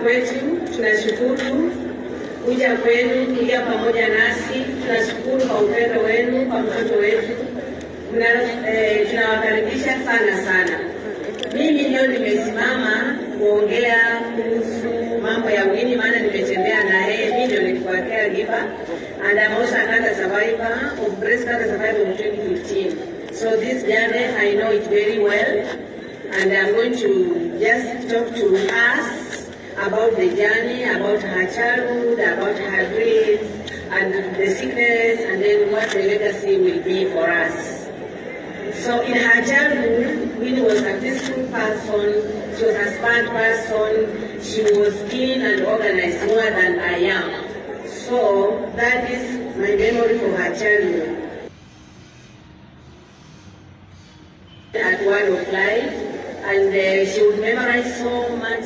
kwetu, tunashukuru kuja kwenu, kuja pamoja nasi. Tunashukuru kwa upendo wenu kwa mtoto wetu. Tunawakaribisha sana. Mimi ndio nimesimama kuongea kuhusu mambo ya Winnie, maana nimetembea na yeye. Mimi ndio nilikuwa caregiver and I'm also a cancer survivor of breast cancer survivor in 2015. So this journey I know it very well, and I'm going to just talk to us about the journey, about her childhood, about her dreams and the sickness, and then what the legacy will be for us. So in her childhood, Winnie was a peaceful person, she was a smart person, she was clean and organized more than I am. So that is my memory from her childhood. At Word of Life, and she would memorize so much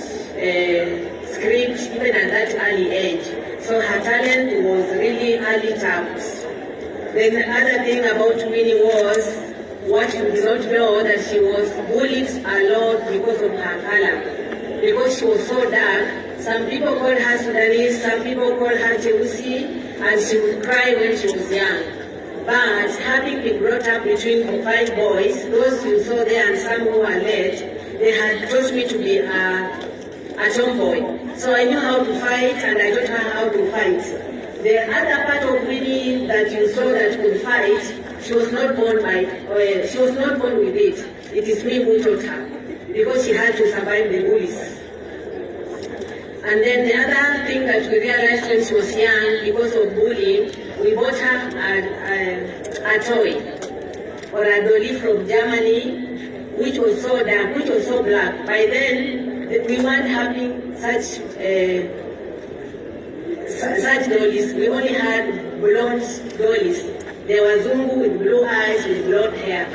script even at that early age. So her talent was really early tapped. Then the other thing about Winnie was, what you do not know, that she was bullied a lot because of her color. Because she was so dark, some people called her Sudanese, some people called her Cheusi, and she would cry when she was young. But having been brought up between 5 boys, those you saw there and some who are late, they had taught me to be a tomboy. So I knew how to fight, and I taught her how to fight. The other part of Winnie that you saw that could fight, she was not born with it. It is me who taught her, because she had to survive the bullies. And then the other thing that we realized when she was young, because of bullying, we bought her a toy, or a dolly from Germany, which was so dark, which was so black. By then, we weren't having such dollies. We only had blonde dollies. There was Zungu with blue eyes, with blonde hair.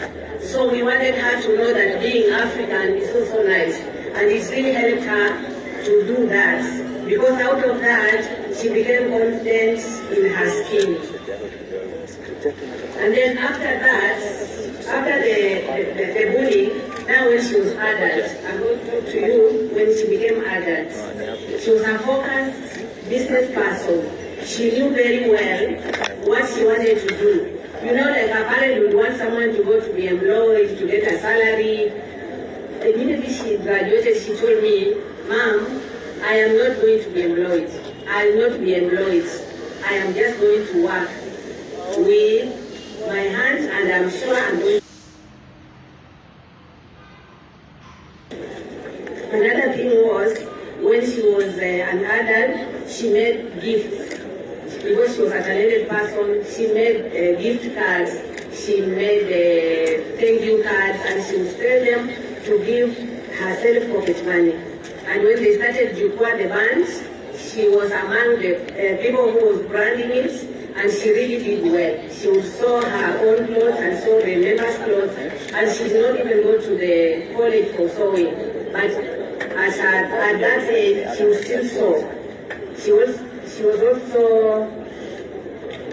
So we wanted her to know that being African is also nice. And it really helped her to do that. Because out of that, she became confident in her skin. And then after that, after the bullying, now when she was adult, I'm going to talk to you when she became adult. She was a focused business person. She knew very well what she wanted to do. You know, like a parent would want someone to go to be employed, to get a salary. Immediately she graduated, she told me, Mom, I am not going to be employed. I will not be employed. I am just going to work with my hands, and I'm sure I'm going to. Another thing was, when she was an adult, she made gifts. Because she was a talented person, she made gift cards, she made thank you cards, and she would sell them to give herself pocket money. And when they started Jukwa, the band, she was among the people who was branding it, and she really did well. She would sew her own clothes and sew the members' clothes, and she did not even go to the college for sewing. But at that age, she would still sew. She was also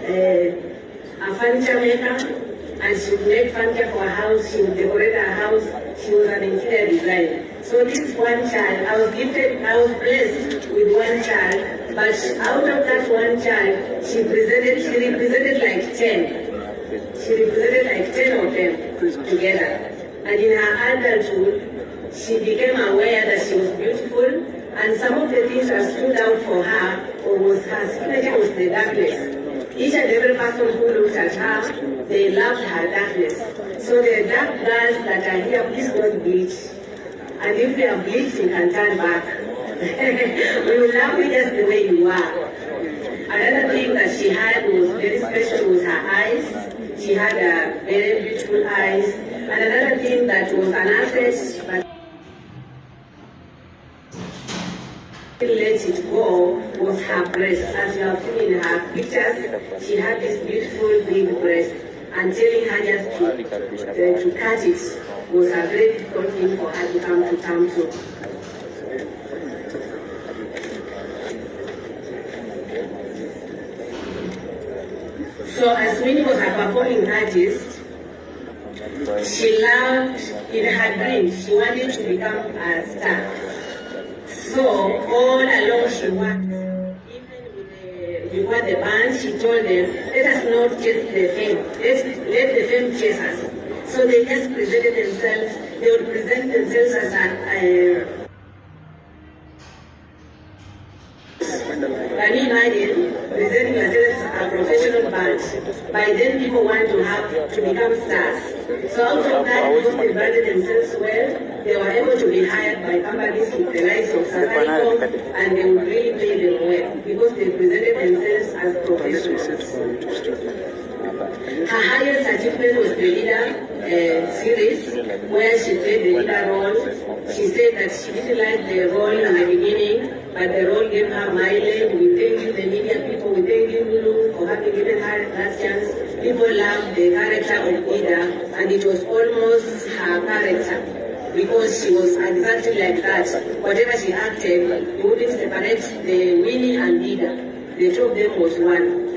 a furniture maker, and she would make furniture for her house, she would decorate her house, she was an interior designer. So this one child, I was blessed with one child, but out of that one child, she represented like 10. She represented like 10 of them together. And in her adulthood, she became aware that she was beautiful, and some of the things that stood out for her was her signature was the darkness. Each and every person who looked at her, they loved her darkness. So the dark girls that are here, please don't bleach. And if you are bleached, you can turn back. We will love you just the way you are. Another thing that she had was very special was her eyes. She had very beautiful eyes. And another thing that was an asset, but let it go, was her breast. As you have seen in her pictures, she had this beautiful big breast, and telling her just to cut it was a very difficult thing for her to come to terms with. So as Winnie was a performing artist, she loved, in her dreams, she wanted to become a star. So all along she worked. Before the band, she told them, let us not chase the fame, let the fame chase us. So they just presented themselves, they would present themselves as can you imagine presenting yourself as a professional band? By then people want to become stars. So out of that, because they branded themselves well, they were able to be hired by companies with the likes of Safaricom, and they would really pay them well because they presented themselves as professionals. Her highest achievement was the leader series, where she played the leader role. She said that she didn't like the role in the beginning, but the role gave her mileage. We thank you, the media people, we thank you, Lulu, for having given her that chance. People loved the character of Ida, and it was almost her character, because she was exactly like that. Whatever she acted, you wouldn't separate the Winnie and Ida. The two of them was one.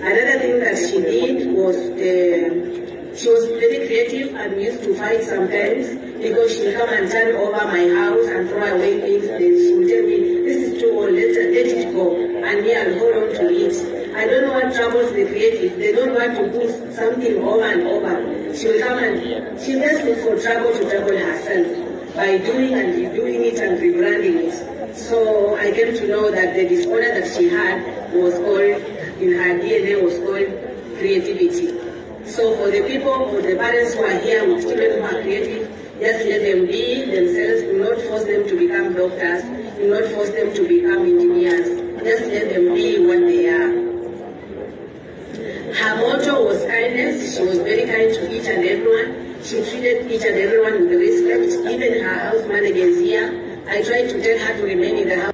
Another thing that she did was she was very creative and used to fight sometimes, because she would come and turn over my house and throw away things. Then she would tell me, this is too old, let it go, and me, I'll hold on to it. I don't know what troubles the creative. They don't want to do something over and over. She will come and she just looks for trouble to trouble herself by doing and redoing it and rebranding it. So I came to know that the disorder that she had was called, in her DNA, was called creativity. So for the people, for the parents who are here with children who are creative, just let them be themselves. Do not force them to become doctors. Do not force them to become engineers. Just let them be what they are. Her motto was kindness. She was very kind to each and everyone. She treated each and everyone with respect. Even her house managers here, I tried to tell her to remain in the house.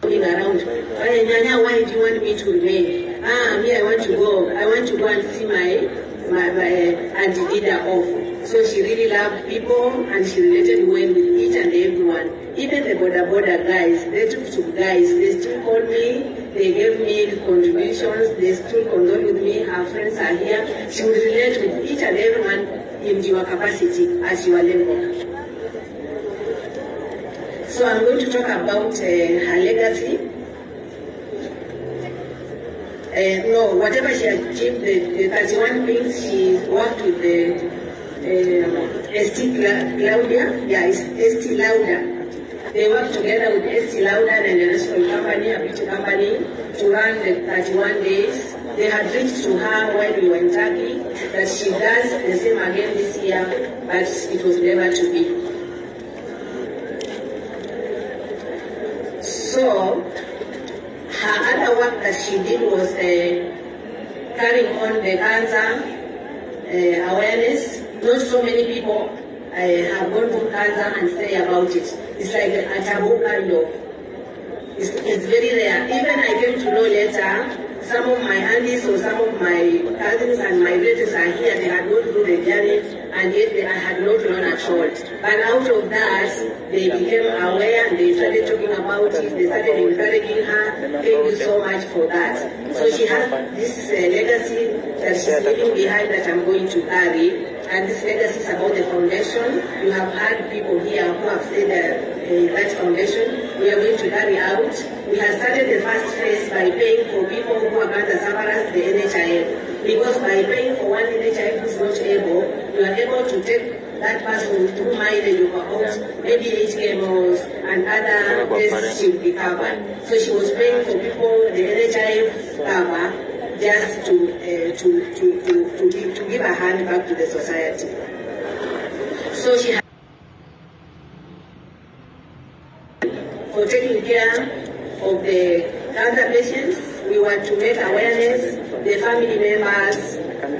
Around, Nyanya, why do you want me to remain? Me, I want to go. I want to go and see my Auntie Ida off. So she really loved people, and she related well with each and everyone. Even the border guys, they took to guys, they still called me, they gave me contributions, they still condole with me, her friends are here. She would relate with each and everyone in your capacity, as your level. So I'm going to talk about her legacy. Whatever she achieved, the 31 things she worked with the St. Lauda. Yeah, it's St. Lauda. They worked together with St. Lauda and the national company, a beauty company, to run the 31 days. They had reached to her while we were in Turkey that she does the same again this year, but it was never to be. So, her other work that she did was carrying on the cancer awareness. Not so many people have gone through cancer and say about it. It's like a taboo kind of. It's very rare. Even I came to know later, some of my aunties or some of my cousins and my relatives are here, they had gone through the journey, and yet I had not known at all. But out of that, they became aware and they started talking about it, they started encouraging her. Thank you so much for that. So she has this legacy that she's leaving behind that I'm going to carry. And this legacy is about the foundation. You have had people here who have said that foundation we are going to carry out. We have started the first phase by paying for people who are cancer sufferers, the NHIF. Because by paying for one NHIF who is not able, you are able to take that person through mileage of about maybe 8 chemos and other tests should be covered. So she was paying for people the NHIF cover just to give a hand back to the society. So she had for taking care of the cancer patients. We want to make awareness, the family members,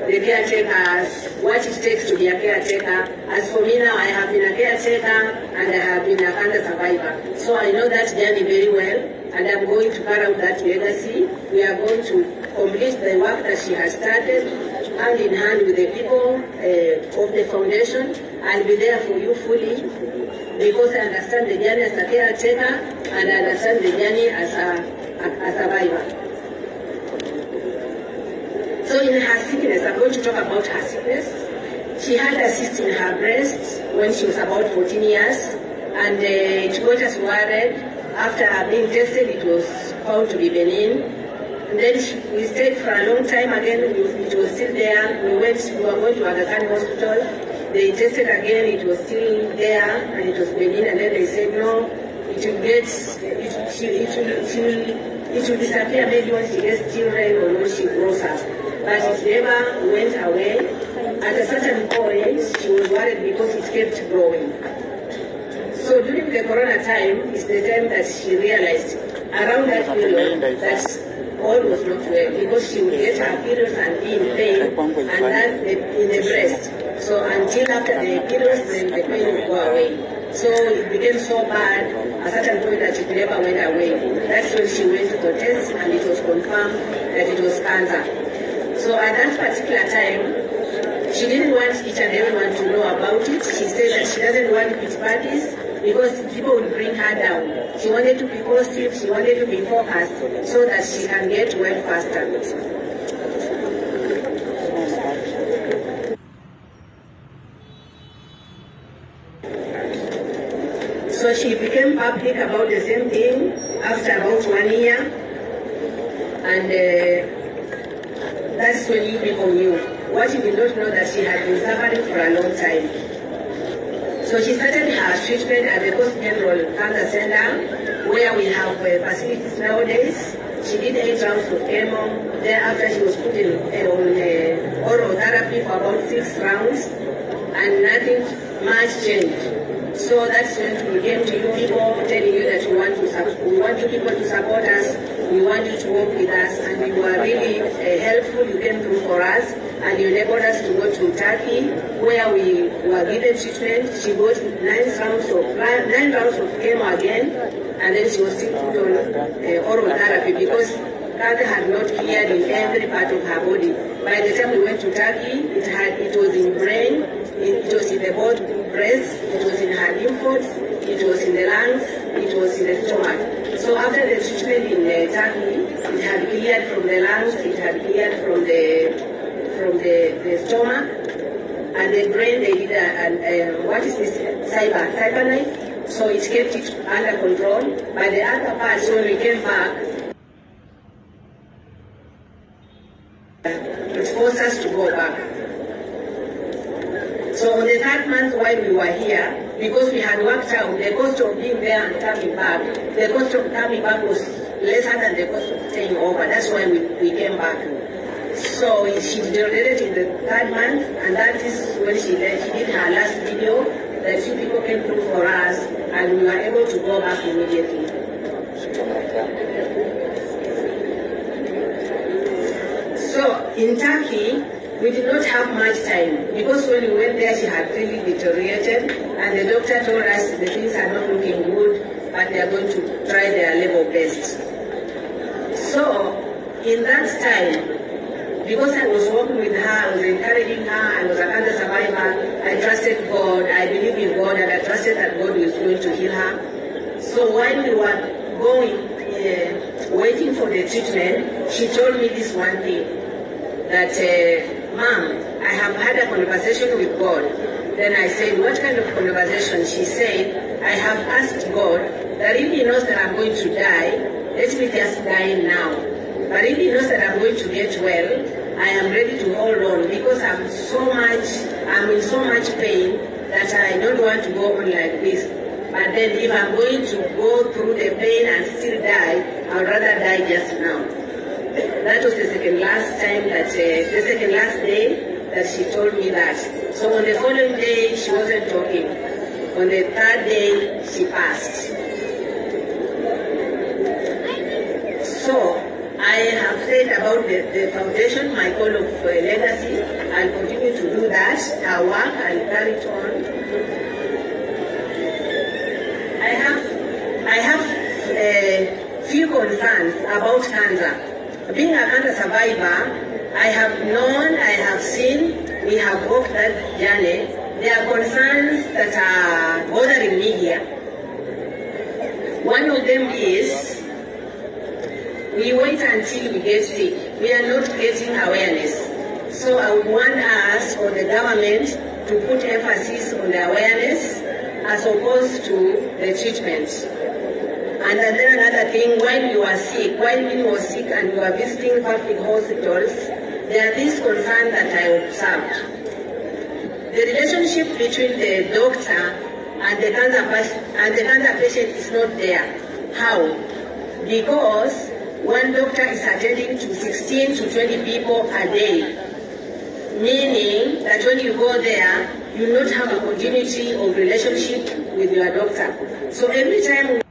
the caretakers, what it takes to be a caretaker. As for me now, I have been a caretaker and I have been a cancer survivor. So I know that journey very well, and I'm going to carry out that legacy. We are going to complete the work that she has started, hand in hand with the people of the foundation. I'll be there for you fully, because I understand the journey as a caretaker and I understand the journey as a survivor. So in her sickness, I'm going to talk about her sickness. She had a cyst in her breast, when she was about 14 years, and it got us worried. After being tested, it was found to be benign. And then we stayed for a long time again, it was still there. We were going to Aga Khan Hospital. They tested again, it was still there, and it was benign, and then they said, no, it will disappear maybe when she gets children or when she grows up. But it never went away. At a certain point, she was worried because it kept growing. So during the corona time, is the time that she realized around that period that all was not well, because she would get her periods and be in pain, and that in the breast. So until after the periods, then the pain would go away. So it became so bad at a certain point that it never went away. That's when she went to the test, and it was confirmed that it was cancer. So at that particular time, she didn't want each and everyone to know about it. She said that she doesn't want pity parties because people will bring her down. She wanted to be positive, she wanted to be focused so that she can get well faster. So she became public about the same thing after about 1 year, and that's when you people knew. What you did not know that she had been suffering for a long time. So she started her treatment at the Coast General Cancer Center, where we have facilities nowadays. She did 8 rounds of chemo. Thereafter, she was put on oral therapy for about 6 rounds, and nothing much changed. So that's when we came to you people, telling you that we want you people to support us, we want you to work with us, and you were really helpful. You came through for us, and you enabled us to go to Turkey, where we were given treatment. She got 9 rounds of chemo again, and then she was still put on oral therapy because cancer had not cleared in every part of her body. By the time we went to Turkey, it was in brain, it was in the both breast, it was in her lymph nodes, it was in the lungs, it was in the stomach. So after the treatment in Turkey, it had cleared from the lungs, it had cleared from the stomach, and the brain. They did what is this cyber knife? So it kept it under control. By the other parts, when we came back, it forced us to go back. So on the 3rd month while we were here, because we had worked out the cost of being there and coming back, the cost of coming back was lesser than the cost of staying over. That's why we came back. So she deteriorated in the 3rd month, and that is when she did her last video that you people came through for us, and we were able to go back immediately. So in Turkey, we did not have much time because when we went there, she had really deteriorated, and the doctor told us the things are not looking good, but they are going to try their level best. So in that time, because I was working with her, I was encouraging her, I was a cancer survivor, I trusted God, I believe in God, and I trusted that God was going to heal her. So while we were waiting for the treatment, she told me this one thing, that, Mom, I have had a conversation with God. Then I said, what kind of conversation? She said, I have asked God that if He knows that I'm going to die, let me just die now. But if He knows that I'm going to get well, I am ready to hold on because I'm in so much pain that I don't want to go on like this. But then if I'm going to go through the pain and still die, I'd rather die just now. That was the second last day that she told me that. So on the following day, she wasn't talking. On the 3rd day, she passed. So I have said about the foundation, my call of legacy. I'll continue to do that, her work, I'll carry it on. I have few concerns about cancer. Being a cancer survivor, I have known, I have seen, we have walked that journey. There are concerns that are bothering me here. One of them is, we wait until we get sick. We are not getting awareness. So I would want us or the government to put emphasis on the awareness as opposed to the treatment. And then another thing, while you are sick, while Winnie was sick and you are visiting public hospitals, there are these concerns that I observed. The relationship between the doctor and the cancer patient is not there. How? Because one doctor is attending to 16 to 20 people a day, meaning that when you go there, you not have a continuity of relationship with your doctor. So every time,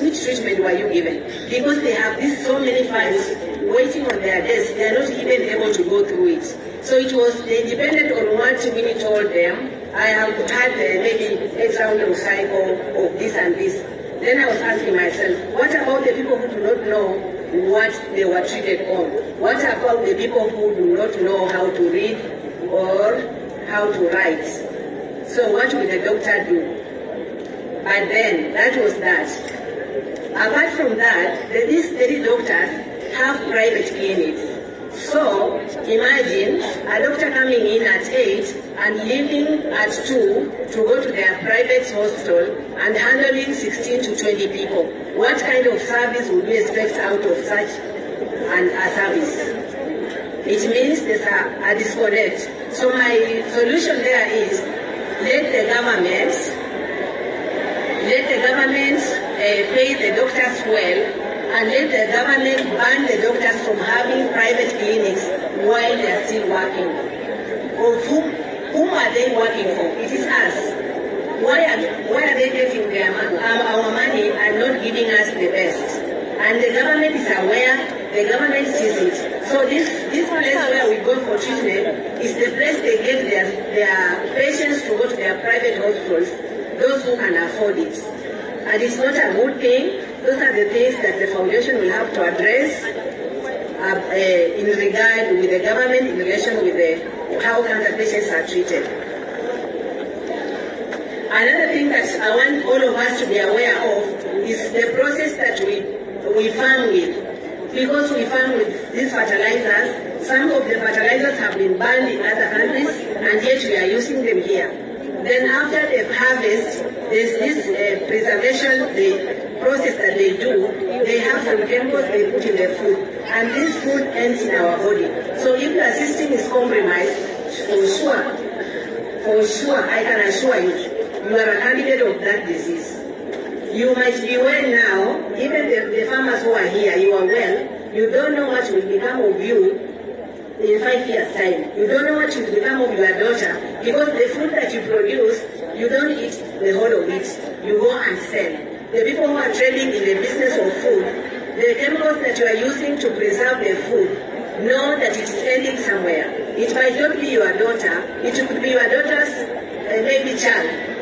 which treatment were you given? Because they have so many files waiting on their desk, they are not even able to go through it. So they depended on what Winnie told them. I have had maybe X round of cycle of this and this. Then I was asking myself, what about the people who do not know what they were treated on? What about the people who do not know how to read or how to write? So what will the doctor do? And then that was that. Apart from that, these lady doctors have private clinics. So imagine a doctor coming in at 8 and leaving at 2 to go to their private hospital and handling 16 to 20 people. What kind of service would we expect out of such a service? It means there's a disconnect. So my solution there is let the government pay the doctors well, and let the government ban the doctors from having private clinics while they are still working. Of whom are they working for? It is us. Why are they getting our money and not giving us the best? And the government is aware, the government sees it. So this place where we go for treatment is the place they get their patients to go to their private hospitals, those who can afford it. And it's not a good thing. Those are the things that the foundation will have to address in regard with the government in relation with how cancer patients are treated. Another thing that I want all of us to be aware of is the process that we farm with. Because we farm with these fertilizers, some of the fertilizers have been banned in other countries, and yet we are using them here. Then after the harvest, there's this preservation, the process that they do. They have some chemicals they put in the food, and this food ends in our body. So if the system is compromised, for sure, I can assure you, you are a candidate of that disease. You might be well now, even the farmers who are here, you are well, you don't know what will become of you in 5 years' time. You don't know what will become of your daughter, because the food that you produce, you don't eat the whole of it. You go and sell. The people who are trading in the business of food, the chemicals that you are using to preserve the food, know that it is ending somewhere. It might not be your daughter, it could be your daughter's maybe child.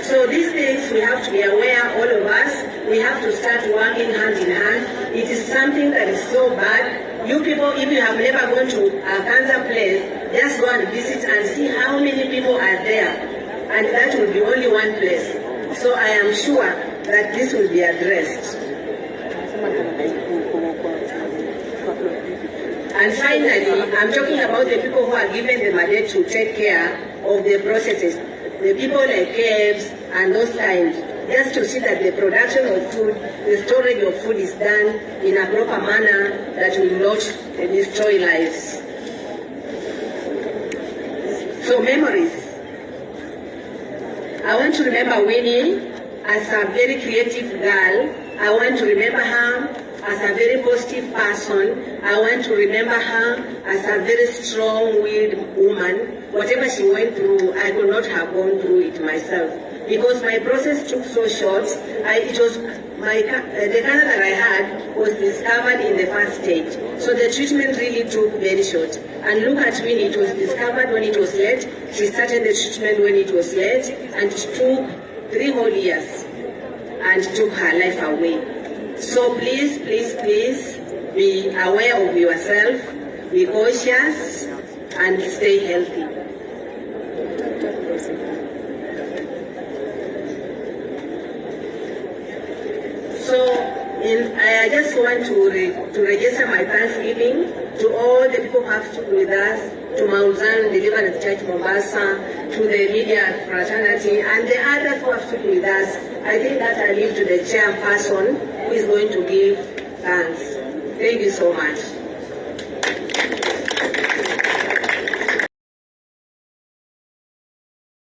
So these things we have to be aware, all of us. We have to start working hand in hand. It is something that is so bad. You people, if you have never gone to a cancer place, just go and visit and see how many people are there. And that will be only one place. So I am sure that this will be addressed. And finally, I'm talking about the people who are given the mandate to take care of the processes. The people like caves and those kinds, just to see that the production of food, the storage of food is done in a proper manner that will not destroy lives. So memories. I want to remember Winnie as a very creative girl. I want to remember her as a very positive person. I want to remember her as a very strong-willed woman. Whatever she went through, I could not have gone through it myself. Because my process took so short, the cancer that I had was discovered in the first stage. So the treatment really took very short. And look at Winnie, it was discovered when it was late. She started the treatment when it was late, and it took 3 whole years and took her life away. So please, please, please be aware of yourself, be cautious, and stay healthy. So I just want to register my thanksgiving to all the people who have stood with us, to Mount Zion Deliverance Church Mombasa, to the media fraternity, and the others who have stood with us. I think that I leave to the chairperson who is going to give thanks. Thank you so much.